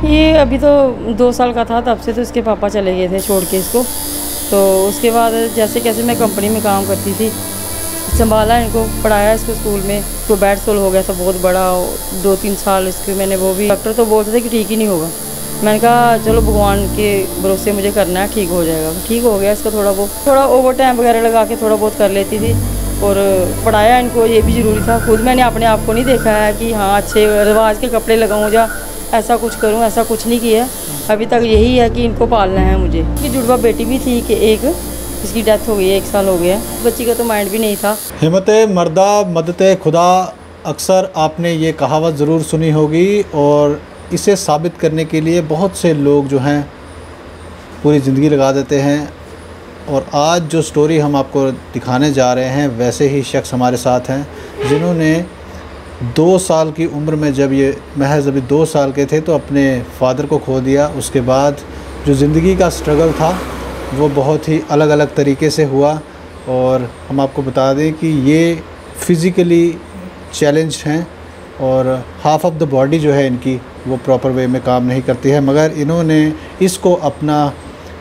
ये अभी तो 2 साल का था, तब से तो इसके पापा चले गए थे छोड़ के इसको। तो उसके बाद जैसे कैसे मैं कंपनी में काम करती थी, संभाला इनको, पढ़ाया इसको स्कूल में। तो बेड सोल हो गया था बहुत बड़ा, 2-3 साल इसके मैंने वो भी, डॉक्टर तो बोलते थे कि ठीक ही नहीं होगा। मैंने कहा चलो भगवान के भरोसे मुझे करना है, ठीक हो जाएगा। ठीक हो गया इसका। थोड़ा ओवर टाइम वगैरह लगा के थोड़ा बहुत कर लेती थी और पढ़ाया इनको, ये भी ज़रूरी था। खुद मैंने अपने आप को नहीं देखा है कि हाँ अच्छे रिवाज के कपड़े लगाऊँ या ऐसा कुछ करूँ, ऐसा कुछ नहीं किया। अभी तक यही है कि इनको पालना है मुझे। कि जुड़वा बेटी भी थी कि एक, इसकी डेथ हो गई है, 1 साल हो गया। बच्ची का तो माइंड भी नहीं था। हिम्मते मर्दा मदते खुदा, अक्सर आपने ये कहावत ज़रूर सुनी होगी और इसे साबित करने के लिए बहुत से लोग जो हैं पूरी ज़िंदगी लगा देते हैं। और आज जो स्टोरी हम आपको दिखाने जा रहे हैं, वैसे ही शख्स हमारे साथ हैं जिन्होंने 2 साल की उम्र में, जब ये महज अभी 2 साल के थे, तो अपने फादर को खो दिया। उसके बाद जो ज़िंदगी का स्ट्रगल था वो बहुत ही अलग अलग तरीके से हुआ। और हम आपको बता दें कि ये फ़िज़िकली चैलेंज हैं और हाफ़ ऑफ द बॉडी जो है इनकी वो प्रॉपर वे में काम नहीं करती है, मगर इन्होंने इसको अपना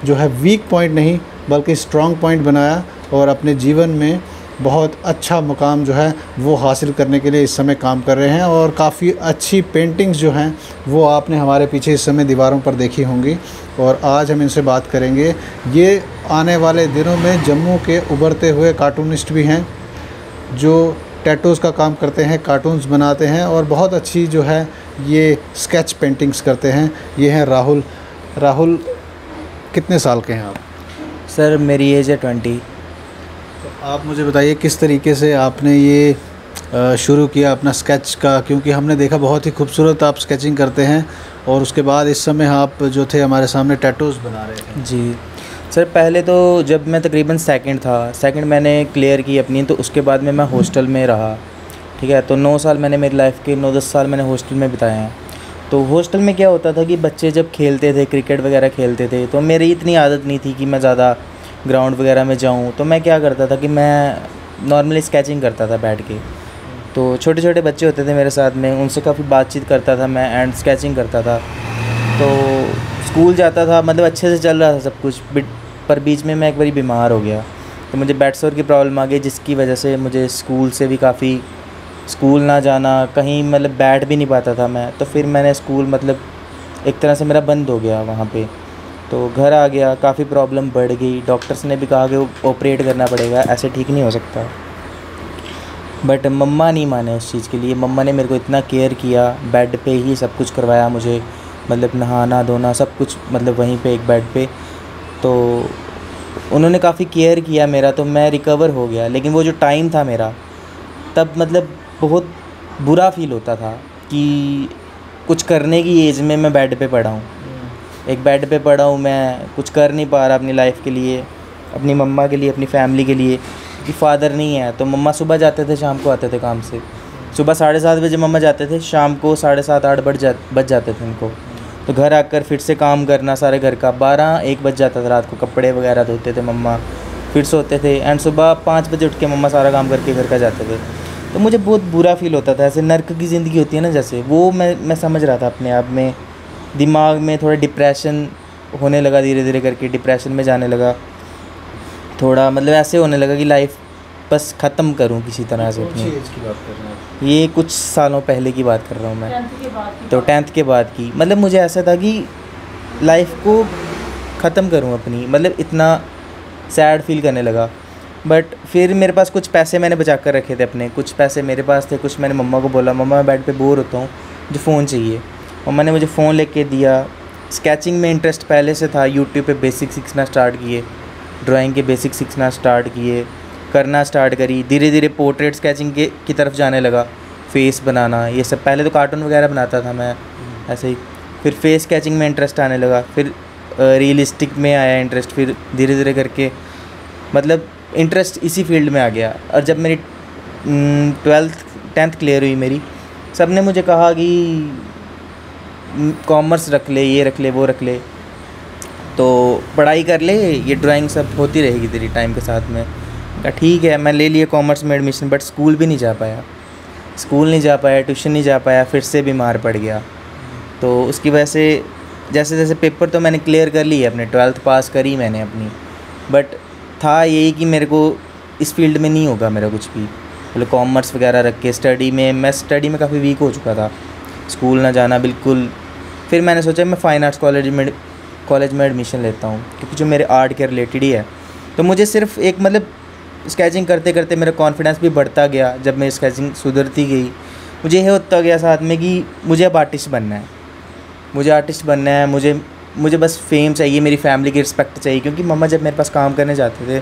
जो है वीक पॉइंट नहीं बल्कि स्ट्रॉन्ग पॉइंट बनाया और अपने जीवन में बहुत अच्छा मुकाम जो है वो हासिल करने के लिए इस समय काम कर रहे हैं। और काफ़ी अच्छी पेंटिंग्स जो हैं वो आपने हमारे पीछे इस समय दीवारों पर देखी होंगी। और आज हम इनसे बात करेंगे। ये आने वाले दिनों में जम्मू के उभरते हुए कार्टूनिस्ट भी हैं जो टैटूज़ का काम करते हैं, कार्टून्स बनाते हैं और बहुत अच्छी जो है ये स्केच पेंटिंग्स करते हैं। ये हैं राहुल। राहुल, कितने साल के हैं आप? सर मेरी एज है 20। तो आप मुझे बताइए किस तरीके से आपने ये शुरू किया अपना स्केच का, क्योंकि हमने देखा बहुत ही खूबसूरत आप स्केचिंग करते हैं और उसके बाद इस समय आप जो थे हमारे सामने टैटूज़ बना रहे थे। जी सर, पहले तो जब मैं तकरीबन सेकंड मैंने क्लियर की अपनी, तो उसके बाद में मैं हॉस्टल में रहा। ठीक है, तो 9 साल मैंने मेरी लाइफ के 9-10 साल मैंने हॉस्टल में बिताए हैं। तो हॉस्टल में क्या होता था कि बच्चे जब खेलते थे, क्रिकेट वगैरह खेलते थे, तो मेरी इतनी आदत नहीं थी कि मैं ज़्यादा ग्राउंड वगैरह में जाऊँ। तो मैं क्या करता था कि मैं नॉर्मली स्केचिंग करता था बैठ के। तो छोटे छोटे बच्चे होते थे मेरे साथ में, उनसे काफ़ी बातचीत करता था मैं एंड स्केचिंग करता था। तो स्कूल जाता था, मतलब अच्छे से चल रहा था सब कुछ, पर बीच में मैं एक बारी बीमार हो गया। तो मुझे बेड सोर की प्रॉब्लम आ गई, जिसकी वजह से मुझे स्कूल से भी काफ़ी, स्कूल ना जाना, कहीं मतलब बैठ भी नहीं पाता था मैं। तो फिर मैंने स्कूल मतलब एक तरह से मेरा बंद हो गया वहाँ पे। तो घर आ गया, काफ़ी प्रॉब्लम बढ़ गई। डॉक्टर्स ने भी कहा कि ऑपरेट करना पड़ेगा, ऐसे ठीक नहीं हो सकता। बट मम्मा नहीं माने उस चीज़ के लिए। मम्मा ने मेरे को इतना केयर किया, बेड पे ही सब कुछ करवाया मुझे, मतलब नहाना धोना सब कुछ, मतलब वहीं पे एक बेड पे। तो उन्होंने काफ़ी केयर किया मेरा, तो मैं रिकवर हो गया। लेकिन वो जो टाइम था मेरा, तब मतलब बहुत बुरा फील होता था कि कुछ करने की एज में मैं बेड पे पड़ा हूँ, एक बेड पे पड़ा हूँ, मैं कुछ कर नहीं पा रहा अपनी लाइफ के लिए, अपनी मम्मा के लिए, अपनी फैमिली के लिए। कि फादर नहीं है, तो मम्मा सुबह जाते थे, शाम को आते थे काम से। सुबह 7:30 बजे मम्मा जाते थे, शाम को 7:30-8 बज जाते थे उनको। तो घर आकर फिर से काम करना सारे घर का, 12-1 बज जाता था रात को। कपड़े वगैरह धोते थे मम्मा, फिर सोते थे एंड सुबह 5 बजे उठ के मम्मा सारा काम करके घर का जाते थे। तो मुझे बहुत बुरा फील होता था, ऐसे नर्क की ज़िंदगी होती है ना जैसे, वो मैं समझ रहा था अपने आप में। दिमाग में थोड़ा डिप्रेशन होने लगा, धीरे धीरे करके डिप्रेशन में जाने लगा। थोड़ा मतलब ऐसे होने लगा कि लाइफ बस ख़त्म करूं किसी तरह से अपनी। ये कुछ सालों पहले की बात कर रहा हूँ मैं, तो 10th के बाद की। मतलब मुझे ऐसा था कि लाइफ को ख़त्म करूं अपनी, मतलब इतना सैड फील करने लगा। बट फिर मेरे पास कुछ पैसे मैंने बचा कर रखे थे अपने, कुछ पैसे मेरे पास थे, कुछ मैंने मम्मा को बोला, मम्मा मैं बेड पे बोर होता हूँ, मुझे फ़ोन चाहिए। मम्मा ने मुझे फ़ोन लेके दिया। स्केचिंग में इंटरेस्ट पहले से था, यूट्यूब पे बेसिक सीखना स्टार्ट किए, ड्राइंग के बेसिक सीखना स्टार्ट किए, करना स्टार्ट करी। धीरे धीरे पोर्ट्रेट स्केचिंग की तरफ जाने लगा, फेस बनाना ये सब। पहले तो कार्टून वगैरह बनाता था मैं ऐसे ही, फिर फेस स्केचिंग में इंटरेस्ट आने लगा, फिर रियलिस्टिक में आया इंटरेस्ट, फिर धीरे धीरे करके मतलब इंटरेस्ट इसी फील्ड में आ गया। और जब मेरी 10th क्लियर हुई मेरी, सब ने मुझे कहा कि कॉमर्स रख ले, ये रख ले, वो रख ले, तो पढ़ाई कर ले, ये ड्राइंग सब होती रहेगी तेरी टाइम के साथ में। कहा ठीक है, मैं ले लिया कॉमर्स में एडमिशन। बट स्कूल नहीं जा पाया, ट्यूशन नहीं जा पाया, फिर से बीमार पड़ गया। तो उसकी वजह से जैसे जैसे पेपर तो मैंने क्लियर कर लिए अपने, 12th पास करी मैंने अपनी, बट था यही कि मेरे को इस फील्ड में नहीं होगा मेरा कुछ भी, मतलब कॉमर्स वगैरह रख के मैं स्टडी में काफ़ी वीक हो चुका था, स्कूल ना जाना बिल्कुल। फिर मैंने सोचा मैं फ़ाइन आर्ट्स कॉलेज में एडमिशन लेता हूँ, क्योंकि जो मेरे आर्ट के रिलेटेड ही है। तो मुझे सिर्फ एक मतलब स्केचिंग करते करते मेरा कॉन्फिडेंस भी बढ़ता गया। जब मेरी स्केचिंग सुधरती गई, मुझे ये होता गया साथ में कि मुझे अब आर्टिस्ट बनना है, मुझे बस फेम चाहिए, मेरी फैमिली की रिस्पेक्ट चाहिए। क्योंकि मम्मा जब मेरे पास काम करने जाते थे,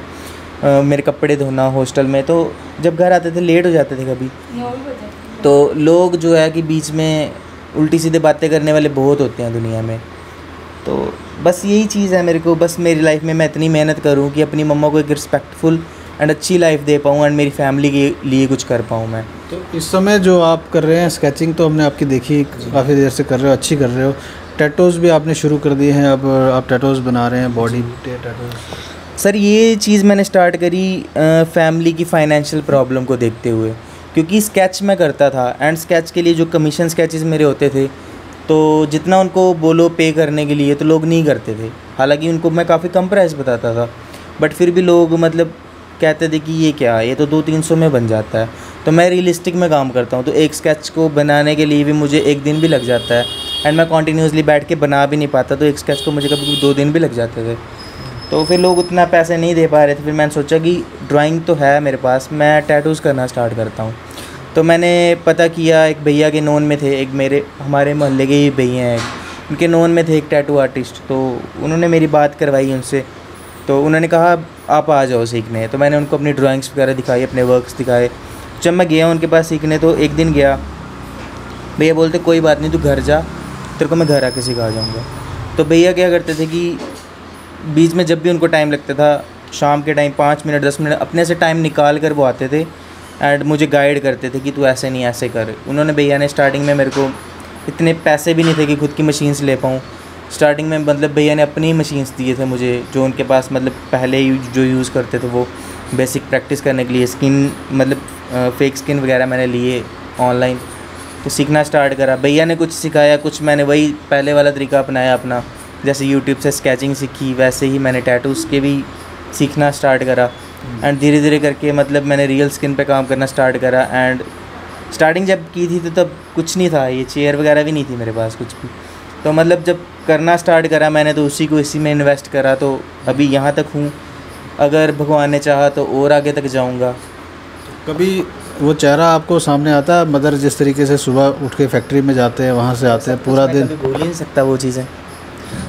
मेरे कपड़े धोना हॉस्टल में, तो जब घर आते थे लेट हो जाते थे कभी, तो लोग जो है कि बीच में उल्टी सीधे बातें करने वाले बहुत होते हैं दुनिया में। तो बस यही चीज़ है मेरे को, बस मेरी लाइफ में मैं इतनी मेहनत करूँ कि अपनी मम्मा को एक रिस्पेक्टफुल एंड अच्छी लाइफ दे पाऊँ एंड मेरी फैमिली के लिए कुछ कर पाऊँ मैं। तो इस समय जो आप कर रहे हैं स्केचिंग, तो हमने आपकी देखी, काफ़ी देर से कर रहे हो, अच्छी कर रहे हो। टैटूज़ भी आपने शुरू कर दिए हैं, अब आप टैटूज़ बना रहे हैं, बॉडी टैटूज़। सर ये चीज़ मैंने स्टार्ट करी फैमिली की फाइनेंशियल प्रॉब्लम को देखते हुए, क्योंकि स्केच मैं करता था एंड स्केच के लिए जो कमीशन स्केचेस मेरे होते थे, तो जितना उनको बोलो पे करने के लिए तो लोग नहीं करते थे। हालांकि उनको मैं काफ़ी कम प्राइस बताता था, बट फिर भी लोग मतलब कहते थे कि ये क्या, ये तो 200-300 में बन जाता है। तो मैं रियलिस्टिक में काम करता हूँ, तो एक स्केच को बनाने के लिए भी मुझे 1 दिन भी लग जाता है एंड मैं कॉन्टीन्यूसली बैठ के बना भी नहीं पाता, तो एक स्केच को मुझे कभी 2 दिन भी लग जाते थे। तो फिर लोग उतना पैसे नहीं दे पा रहे थे। फिर मैंने सोचा कि ड्राइंग तो है मेरे पास, मैं टैटूज़ करना स्टार्ट करता हूँ। तो मैंने पता किया, एक भैया के नोन में थे, एक हमारे मोहल्ले के ही भैया हैं, उनके नोन में थे एक टैटू आर्टिस्ट। तो उन्होंने मेरी बात करवाई उनसे, तो उन्होंने कहा आप आ जाओ सीखने। तो मैंने उनको अपनी ड्राइंग्स वगैरह दिखाई, अपने वर्क्स दिखाए। जब मैं गया उनके पास सीखने, तो एक दिन गया, भैया बोलते कोई बात नहीं, तू घर जा, तेरे को मैं घर आके सिखा जाऊँगा। तो भैया क्या करते थे कि बीच में जब भी उनको टाइम लगता था, शाम के टाइम 5 मिनट 10 मिनट अपने से टाइम निकाल कर वो आते थे एंड मुझे गाइड करते थे कि तू ऐसे नहीं ऐसे कर। उन्होंने भैया ने स्टार्टिंग में मेरे को, इतने पैसे भी नहीं थे कि खुद की मशीन्स ले पाऊँ। स्टार्टिंग में मतलब भैया ने अपनी ही मशीन्स दिए थे मुझे, जो उनके पास मतलब पहले जो यूज़ करते थे वो बेसिक प्रैक्टिस करने के लिए। स्किन मतलब फेक स्किन वगैरह मैंने लिए ऑनलाइन, तो सीखना स्टार्ट करा। भैया ने कुछ सिखाया, कुछ मैंने वही पहले वाला तरीका अपनाया अपना। जैसे यूट्यूब से स्केचिंग सीखी, वैसे ही मैंने टैटूज़ के भी सीखना स्टार्ट करा एंड धीरे धीरे करके मतलब मैंने रियल स्किन पे काम करना स्टार्ट करा। एंड स्टार्टिंग जब की थी तो तब कुछ नहीं था, ये चेयर वगैरह भी नहीं थी मेरे पास कुछ भी। तो मतलब जब करना स्टार्ट करा मैंने, तो इसी में इन्वेस्ट करा, तो अभी यहाँ तक हूँ। अगर भगवान ने चाहा तो और आगे तक जाऊँगा। कभी वो चेहरा आपको सामने आता है, मदर जिस तरीके से सुबह उठ के फैक्ट्री में जाते हैं, वहाँ से आते हैं पूरा दिन? भूल ही नहीं सकता वो चीज़ें,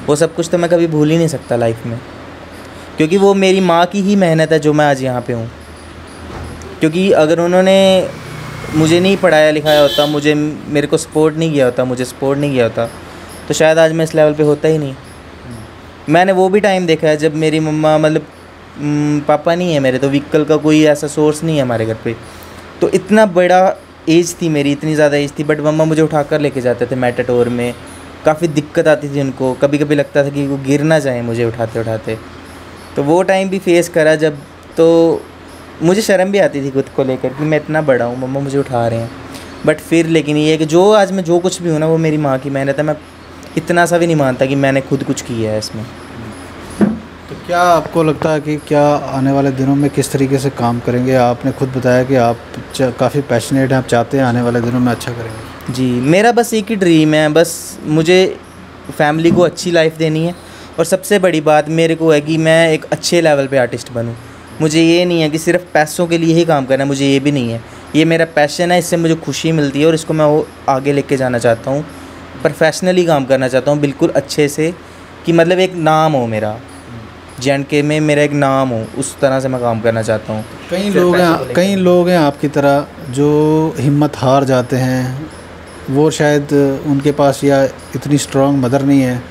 वो सब कुछ तो मैं कभी भूल ही नहीं सकता लाइफ में, क्योंकि वो मेरी माँ की ही मेहनत है जो मैं आज यहाँ पे हूँ। क्योंकि अगर उन्होंने मुझे नहीं पढ़ाया लिखाया होता, मेरे को सपोर्ट नहीं किया होता, तो शायद आज मैं इस लेवल पे होता ही नहीं। मैंने वो भी टाइम देखा है जब मेरी मम्मा मतलब पापा नहीं है मेरे, तो व्हीकल का कोई ऐसा सोर्स नहीं है हमारे घर पे। तो इतना बड़ा एज थी मेरी, इतनी ज़्यादा एज थी, बट मम्मा मुझे उठाकर लेके जाते थे मेटाडोर में। काफ़ी दिक्कत आती थी उनको, कभी कभी लगता था कि वो गिर ना जाए मुझे उठाते उठाते। तो वो टाइम भी फेस करा जब, तो मुझे शर्म भी आती थी खुद को लेकर कि मैं इतना बड़ा हूँ, मम्मा मुझे उठा रहे हैं। बट फिर लेकिन ये है कि जो आज मैं जो कुछ भी हूँ ना, वो मेरी माँ की मेहनत है। मैं इतना सा भी नहीं मानता कि मैंने खुद कुछ किया है इसमें। तो क्या आपको लगता है कि क्या आने वाले दिनों में किस तरीके से काम करेंगे? आपने खुद बताया कि आप काफ़ी पैशनेट हैं, आप चाहते हैं आने वाले दिनों में अच्छा करेंगे। जी, मेरा बस एक ही ड्रीम है, बस मुझे फैमिली को अच्छी लाइफ देनी है, और सबसे बड़ी बात मेरे को है कि मैं एक अच्छे लेवल पे आर्टिस्ट बनूं। मुझे ये नहीं है कि सिर्फ पैसों के लिए ही काम करना है, मुझे ये भी नहीं है। ये मेरा पैशन है, इससे मुझे खुशी मिलती है और इसको मैं वो आगे लेके जाना चाहता हूँ। प्रोफेशनली काम करना चाहता हूँ बिल्कुल अच्छे से, कि मतलब एक नाम हो मेरा, JNK में मेरा एक नाम हो, उस तरह से मैं काम करना चाहता हूँ। कई लोग हैं आपकी तरह जो हिम्मत हार जाते हैं, वो शायद उनके पास या इतनी स्ट्रॉन्ग मदर नहीं है,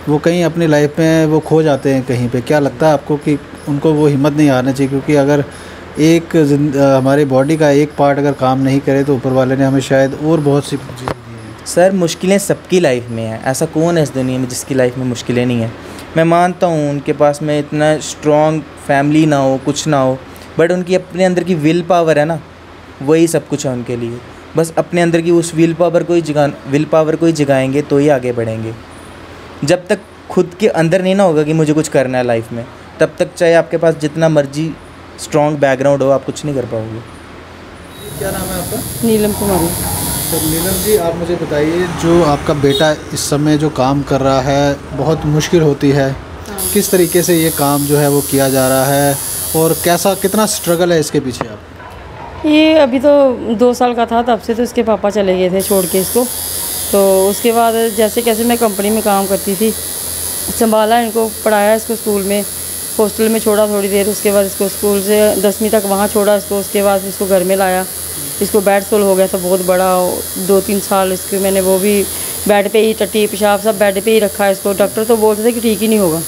वो कहीं अपनी लाइफ में वो खो जाते हैं कहीं पे। क्या लगता है आपको कि उनको वो हिम्मत नहीं हारनी चाहिए? क्योंकि अगर हमारी बॉडी का एक पार्ट अगर काम नहीं करे तो ऊपर वाले ने हमें शायद और बहुत सी सर मुश्किलें सबकी लाइफ में है, ऐसा कौन है इस दुनिया में जिसकी लाइफ में मुश्किलें नहीं है। मैं मानता हूँ उनके पास में इतना स्ट्रॉन्ग फैमिली ना हो, कुछ ना हो, बट उनकी अपने अंदर की विल पावर है ना, वही सब कुछ है उनके लिए। बस अपने अंदर की उस विल पावर को ही जगाएंगे तो ही आगे बढ़ेंगे। जब तक खुद के अंदर नहीं ना होगा कि मुझे कुछ करना है लाइफ में, तब तक चाहे आपके पास जितना मर्जी स्ट्रॉन्ग बैकग्राउंड हो, आप कुछ नहीं कर पाओगे। क्या नाम है आपका? नीलम कुमारी। तो नीलम जी, आप मुझे बताइए, जो आपका बेटा इस समय जो काम कर रहा है, बहुत मुश्किल होती है, किस तरीके से ये काम जो है वो किया जा रहा है और कितना स्ट्रगल है इसके पीछे? आप ये अभी तो 2 साल का था, तब से तो इसके पापा चले गए थे छोड़ के इसको। तो उसके बाद जैसे कैसे मैं कंपनी में काम करती थी, संभाला इनको, पढ़ाया इसको स्कूल में, हॉस्टल में छोड़ा थोड़ी देर, उसके बाद इसको स्कूल से 10वीं तक वहाँ छोड़ा इसको। उसके बाद इसको घर में लाया, इसको बेड सोल हो गया था बहुत बड़ा, 2-3 साल इसके मैंने वो भी बेड पे ही, टट्टी पेशाब सब बेड पे ही रखा है इसको। डॉक्टर तो बोलते थे कि ठीक ही नहीं होगा।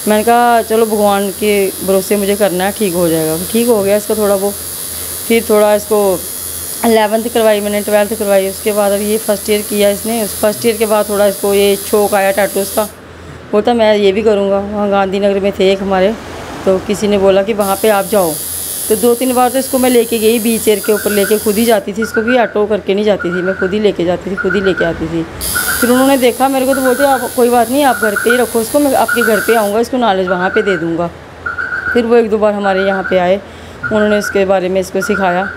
मैंने कहा चलो भगवान के भरोसे मुझे करना है, ठीक हो जाएगा। ठीक हो गया इसका थोड़ा वो। फिर थोड़ा इसको 11th करवाई मैंने, 12th करवाई। उसके बाद अब ये फर्स्ट ईयर किया इसने। उस फर्स्ट ईयर के बाद थोड़ा इसको ये शौक आया टैटूज़ का, बोलता मैं ये भी करूँगा। वहाँ गांधीनगर में थे एक हमारे, तो किसी ने बोला कि वहाँ पे आप जाओ। तो 2-3 बार तो इसको मैं लेके गई, बीच चेयर के ऊपर लेके खुद ही जाती थी इसको, भी ऑटो करके नहीं जाती थी मैं, खुद ही लेके जाती थी, खुद ही लेके आती थी। फिर उन्होंने देखा मेरे को तो बोलते आप कोई बात नहीं, आप घर पे ही रखो इसको, मैं आपके घर पे आऊँगा, इसको नॉलेज वहाँ पे दे दूँगा। फिर वो 1-2 बार हमारे यहाँ पे आए, उन्होंने इसके बारे में इसको सिखाया।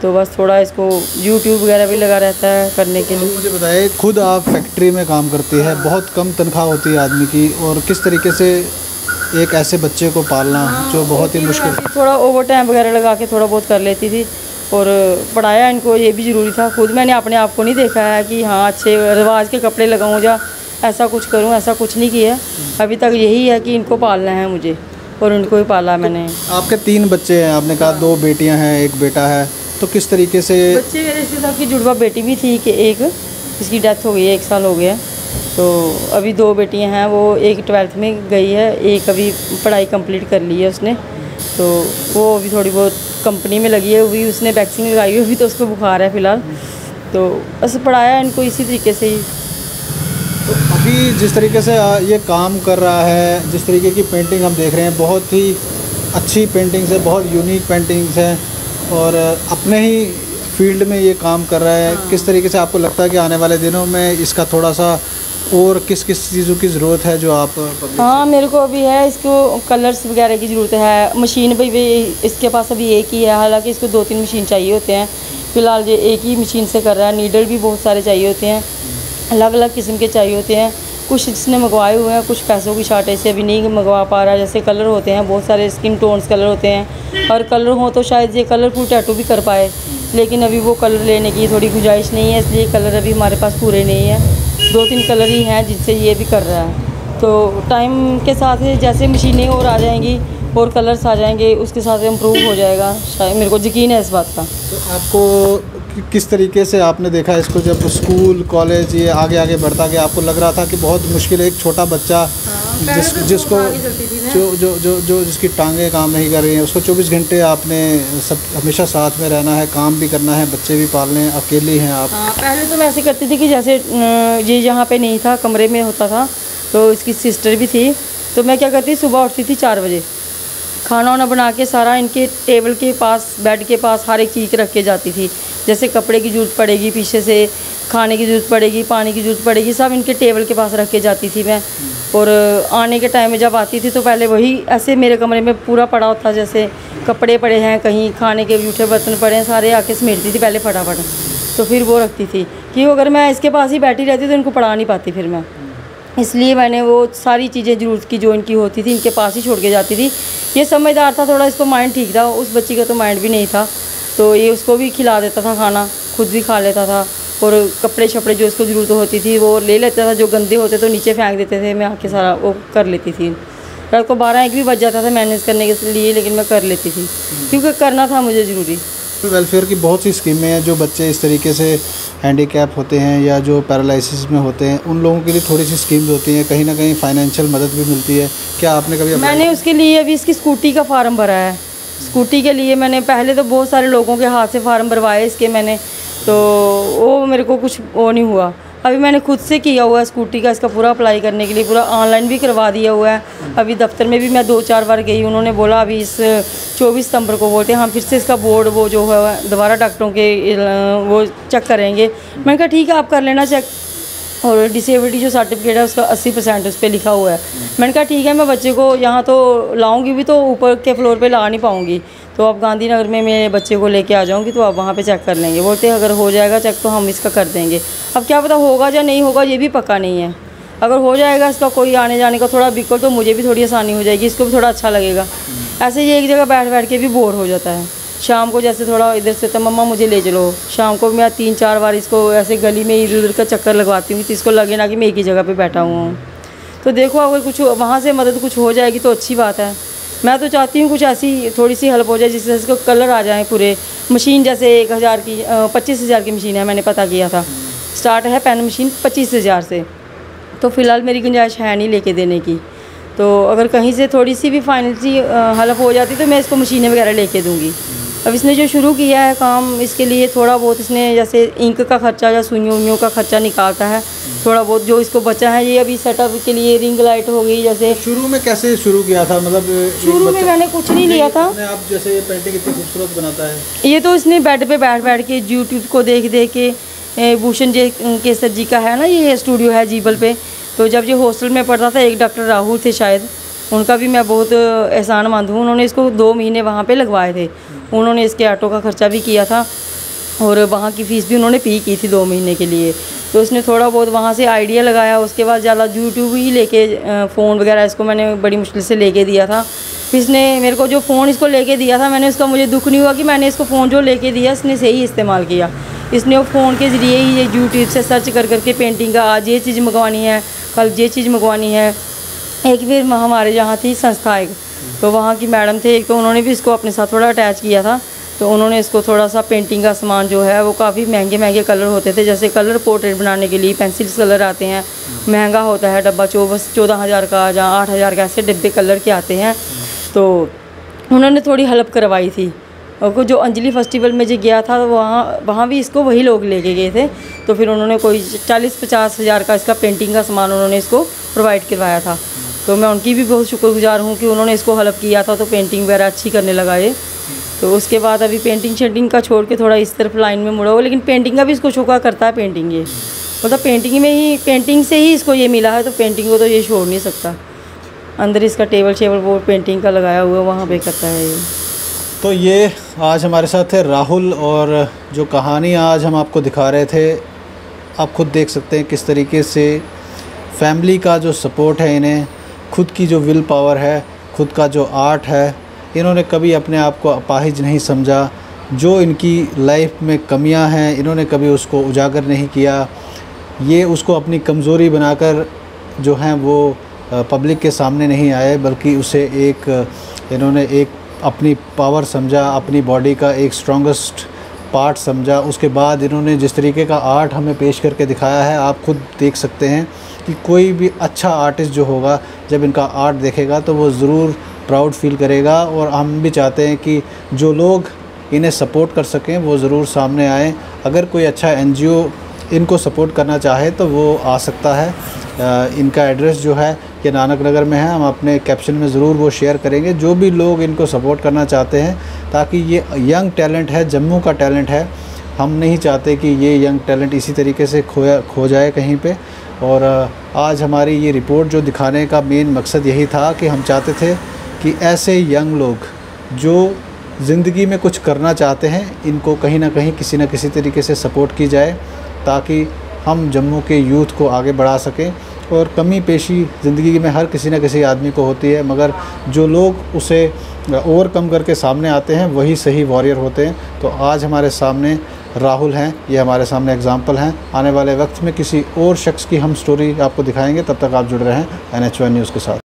तो बस थोड़ा इसको यूट्यूब वगैरह भी लगा रहता है करने के लिए। मुझे बताइए, खुद आप फैक्ट्री में काम करती है, बहुत कम तनख्वाह होती है आदमी की, और किस तरीके से एक ऐसे बच्चे को पालना जो बहुत ही मुश्किल। थोड़ा ओवर टाइम वगैरह लगा के थोड़ा बहुत कर लेती थी, और पढ़ाया इनको, ये भी ज़रूरी था। खुद मैंने अपने आप को नहीं देखा है कि हाँ अच्छे रिवाज के कपड़े लगाऊँ या ऐसा कुछ करूँ, ऐसा कुछ नहीं किया। अभी तक यही है कि इनको पालना है मुझे, और उनको ही पाला मैंने। आपके 3 बच्चे हैं, आपने कहा 2 बेटियां हैं, 1 बेटा है, तो किस तरीके से? बच्चे मेरे इसके साथ की जुड़वा बेटी भी थी कि एक, इसकी डेथ हो गई है, 1 साल हो गया। तो अभी 2 बेटियां हैं, वो एक 12th में गई है, एक अभी पढ़ाई कंप्लीट कर ली है उसने। तो वो अभी थोड़ी बहुत कंपनी में लगी है, अभी उसने वैक्सीन लगाई हुई, अभी तो उसको बुखार है फ़िलहाल। तो बस पढ़ाया इनको इसी तरीके से ही। तो अभी जिस तरीके से ये काम कर रहा है, जिस तरीके की पेंटिंग हम देख रहे हैं, बहुत ही अच्छी पेंटिंग्स है, बहुत यूनिक पेंटिंग्स हैं, और अपने ही फील्ड में ये काम कर रहा है। किस तरीके से आपको लगता है कि आने वाले दिनों में इसका थोड़ा सा और किस किस चीज़ों की ज़रूरत है जो आप? हाँ, मेरे को अभी है, इसको कलर्स वगैरह की ज़रूरत है। मशीन भी इसके पास अभी एक ही है, हालांकि इसको 2-3 मशीन चाहिए होते हैं। फ़िलहाल ये एक ही मशीन से कर रहा है। नीडल भी बहुत सारे चाहिए होते हैं, अलग अलग किस्म के चाहिए होते हैं। कुछ इसने मंगवाए हुए हैं, कुछ पैसों की शॉर्टेज से अभी नहीं मंगवा पा रहा है। जैसे कलर होते हैं, बहुत सारे स्किन टोन्स कलर होते हैं, और कलर हो तो शायद ये कलरफुल टैटू भी कर पाए, लेकिन अभी वो कलर लेने की थोड़ी गुंजाइश नहीं है, इसलिए कलर अभी हमारे पास पूरे नहीं है। 2-3 कलर ही हैं जिनसे ये भी कर रहा है। तो टाइम के साथ जैसे मशीनें और आ जाएंगी और कलर्स आ जाएंगे, उसके साथ इम्प्रूव हो जाएगा, शायद मेरे को यकीन है इस बात का। तो आपको किस तरीके से आपने देखा इसको, जब स्कूल कॉलेज ये आगे आगे बढ़ता गया, आपको लग रहा था कि बहुत मुश्किल है, एक छोटा बच्चा जिसको जिसकी टांगें काम नहीं कर रही हैं, उसको 24 घंटे आपने सब हमेशा साथ में रहना है, काम भी करना है, बच्चे भी पालने हैं, अकेली हैं आप? हाँ, पहले तो मैं ऐसे करती थी कि जैसे ये यहाँ पे नहीं था, कमरे में होता था, तो इसकी सिस्टर भी थी। तो मैं क्या करती, सुबह उठती थी 4 बजे, खाना वाना बना के सारा इनके टेबल के पास, बेड के पास हर एक चीज़ रख के जाती थी। जैसे कपड़े की ज़रूरत पड़ेगी, पीछे से खाने की ज़रूरत पड़ेगी, पानी की ज़रूरत पड़ेगी, सब इनके टेबल के पास रख के जाती थी मैं। और आने के टाइम में जब आती थी तो पहले वही ऐसे मेरे कमरे में पूरा पड़ा होता, जैसे कपड़े पड़े हैं, कहीं खाने के जूठे बर्तन पड़े हैं, सारे आके समेटती थी पहले फटाफट। तो फिर वो रखती थी कि अगर मैं इसके पास ही बैठी रहती तो इनको पढ़ा नहीं पाती फिर मैं, इसलिए मैंने वो सारी चीज़ें ज़रूरत की जो इनकी होती थी इनके पास ही छोड़ के जाती थी। ये समझदार था थोड़ा, इसको माइंड ठीक था, उस बच्ची का तो माइंड भी नहीं था। तो ये उसको भी खिला देता था खाना, खुद भी खा लेता था, और कपड़े शपड़े जो उसको ज़रूरत होती थी वो ले लेता था, जो गंदे होते तो नीचे फेंक देते थे, मैं आके सारा वो कर लेती थी। रात को 12-1 भी बज जाता था मैनेज करने के लिए, लेकिन मैं कर लेती थी क्योंकि करना था मुझे ज़रूरी। वेलफेयर की बहुत सी स्कीमें हैं, जो बच्चे इस तरीके से हैंडीकैप होते हैं या जो पैरालिसिस में होते हैं, उन लोगों के लिए थोड़ी सी स्कीम्स होती हैं, कहीं ना कहीं फाइनेंशियल मदद भी मिलती है। क्या आपने कभी? मैंने उसके लिए अभी इसकी स्कूटी का फार्म भरा है। स्कूटी के लिए मैंने पहले तो बहुत सारे लोगों के हाथ से फार्म भरवाए इसके मैंने, तो वो मेरे को कुछ वो नहीं हुआ। अभी मैंने खुद से किया हुआ है स्कूटी का, इसका पूरा अप्लाई करने के लिए पूरा ऑनलाइन भी करवा दिया हुआ है। अभी दफ्तर में भी मैं 2-4 बार गई, उन्होंने बोला अभी इस 24 सितंबर को बोलते हैं हम फिर से इसका बोर्ड वो जो है दोबारा डॉक्टरों के वो चेक करेंगे। मैंने कहा ठीक है आप कर लेना चेक, और डिसेबिलिटी जो सर्टिफिकेट है उसका 80% उस पर लिखा हुआ है। मैंने कहा ठीक है मैं बच्चे को यहाँ तो लाऊंगी भी तो ऊपर के फ्लोर पे ला नहीं पाऊँगी, तो अब गांधीनगर में मेरे बच्चे को लेके आ जाऊँगी, तो आप वहाँ पे चेक कर लेंगे। बोलते अगर हो जाएगा चेक तो हम इसका कर देंगे। अब क्या पता होगा या नहीं होगा, ये भी पक्का नहीं है। अगर हो जाएगा इसका कोई आने जाने का थोड़ा व्हीकल, तो मुझे भी थोड़ी आसानी हो जाएगी, इसको भी थोड़ा अच्छा लगेगा। ऐसे ये एक जगह बैठ बैठ के भी बोर हो जाता है। शाम को जैसे थोड़ा इधर से तो मम्मा मुझे ले चलो, शाम को मैं 3-4 बार इसको ऐसे गली में इधर उधर का चक्कर लगवाती हूँ तो इसको लगे ना कि मैं एक ही जगह पे बैठा हुआ हूँ। तो देखो अगर कुछ वहाँ से मदद कुछ हो जाएगी तो अच्छी बात है। मैं तो चाहती हूँ कुछ ऐसी थोड़ी सी हेल्प हो जाए जिससे इसको कलर आ जाए पूरे। मशीन जैसे 1000 की 25,000 की मशीन है, मैंने पता किया था, स्टार्ट है पेन मशीन 25,000 से। तो फ़िलहाल मेरी गुंजाइश है नहीं लेके देने की, तो अगर कहीं से थोड़ी सी भी फाइनेंसी हेल्प हो जाती तो मैं इसको मशीनें वगैरह लेके दूँगी। अब इसने जो शुरू किया है काम, इसके लिए थोड़ा बहुत इसने जैसे इंक का खर्चा या सुइयों का खर्चा निकालता है, थोड़ा बहुत जो इसको बचा है। ये अभी सेटअप के लिए रिंग लाइट हो गई। जैसे शुरू में कैसे शुरू किया था, मतलब शुरू में मैंने कुछ नहीं लिया था। आप जैसे ये पेंटिंग इतनी खूबसूरत बनाता है, ये तो इसने बेड पे बैठ बैठ के यूट्यूब को देख देख के, भूषण जे केसर जी का है ना ये स्टूडियो है जीबल पे, तो जब ये हॉस्टल में पढ़ता था एक डॉक्टर राहुल थे शायद, उनका भी मैं बहुत एहसान मानती हूँ। उन्होंने इसको 2 महीने वहाँ पे लगवाए थे, उन्होंने इसके ऑटो का खर्चा भी किया था और वहाँ की फ़ीस भी उन्होंने पे की थी 2 महीने के लिए। तो इसने थोड़ा बहुत वहाँ से आइडिया लगाया, उसके बाद ज़्यादा यूट्यूब ही लेके फ़ोन वगैरह इसको मैंने बड़ी मुश्किल से लेके दिया था। फिर इसने मेरे को जो फ़ोन इसको लेके दिया था, मैंने उसका मुझे दुख नहीं हुआ कि मैंने इसको फ़ोन जो लेके दिया इसने सही इस्तेमाल किया। इसने वो फ़ोन के ज़रिए ही ये यूट्यूब से सर्च कर करके पेंटिंग का आज ये चीज़ मंगवानी है, कल ये चीज़ मंगवानी है। एक फिर हमारे यहाँ थी संस्था एक, तो वहाँ की मैडम थे एक, तो उन्होंने भी इसको अपने साथ थोड़ा अटैच किया था। तो उन्होंने इसको थोड़ा सा पेंटिंग का सामान जो है वो काफ़ी महंगे कलर होते थे, जैसे कलर पोर्ट्रेट बनाने के लिए पेंसिल कलर आते हैं, महंगा होता है डब्बा 14,000 का या 8,000 का, ऐसे डिब्बे कलर के आते हैं। तो उन्होंने थोड़ी हेल्प करवाई थी। और जो अंजलि फेस्टिवल में जो गया था वहाँ भी इसको वही लोग लेके गए थे, तो फिर उन्होंने कोई 40-50 हज़ार का इसका पेंटिंग का सामान उन्होंने इसको प्रोवाइड करवाया था। तो मैं उनकी भी बहुत शुक्रगुजार हूँ कि उन्होंने इसको हेल्प किया था, तो पेंटिंग वगैरह अच्छी करने लगा ये। तो उसके बाद अभी पेंटिंग शेंटिंग का छोड़ के थोड़ा इस तरफ लाइन में मुड़ा हुआ, लेकिन पेंटिंग का भी इसको शौक करता है। पेंटिंग ये मतलब पेंटिंग से ही इसको ये मिला है, तो पेंटिंग को तो ये छोड़ नहीं सकता। अंदर इसका टेबल वो पेंटिंग का लगाया हुआ है, वहाँ पे करता है ये। तो ये आज हमारे साथ थे राहुल, और जो कहानी आज हम आपको दिखा रहे थे आप खुद देख सकते हैं किस तरीके से फैमिली का जो सपोर्ट है, इन्हें खुद की जो विल पावर है, खुद का जो आर्ट है, इन्होंने कभी अपने आप को अपाहिज नहीं समझा। जो इनकी लाइफ में कमियां हैं इन्होंने कभी उसको उजागर नहीं किया। ये उसको अपनी कमज़ोरी बनाकर जो हैं वो पब्लिक के सामने नहीं आए, बल्कि उसे इन्होंने एक अपनी पावर समझा, अपनी बॉडी का एक स्ट्रॉन्गेस्ट पार्ट समझा। उसके बाद इन्होंने जिस तरीके का आर्ट हमें पेश करके दिखाया है, आप खुद देख सकते हैं कि कोई भी अच्छा आर्टिस्ट जो होगा जब इनका आर्ट देखेगा तो वो ज़रूर प्राउड फील करेगा। और हम भी चाहते हैं कि जो लोग इन्हें सपोर्ट कर सकें वो ज़रूर सामने आएँ। अगर कोई अच्छा NGO इनको सपोर्ट करना चाहे तो वो आ सकता है। इनका एड्रेस जो है ये नानक नगर में है, हम अपने कैप्शन में ज़रूर वो शेयर करेंगे। जो भी लोग इनको सपोर्ट करना चाहते हैं, ताकि ये यंग टैलेंट है, जम्मू का टैलेंट है, हम नहीं चाहते कि ये यंग टैलेंट इसी तरीके से खो जाए कहीं पे। और आज हमारी ये रिपोर्ट जो दिखाने का मेन मकसद यही था कि हम चाहते थे कि ऐसे यंग लोग जो ज़िंदगी में कुछ करना चाहते हैं, इनको कहीं ना कहीं किसी न किसी तरीके से सपोर्ट की जाए, ताकि हम जम्मू के यूथ को आगे बढ़ा सकें। और कमी पेशी ज़िंदगी में हर किसी न किसी आदमी को होती है, मगर जो लोग उसे ओवरकम करके सामने आते हैं वही सही वॉरियर होते हैं। तो आज हमारे सामने राहुल हैं, ये हमारे सामने एग्जाम्पल हैं। आने वाले वक्त में किसी और शख्स की हम स्टोरी आपको दिखाएंगे। तब तक आप जुड़ रहे हैं NH1 न्यूज़ के साथ।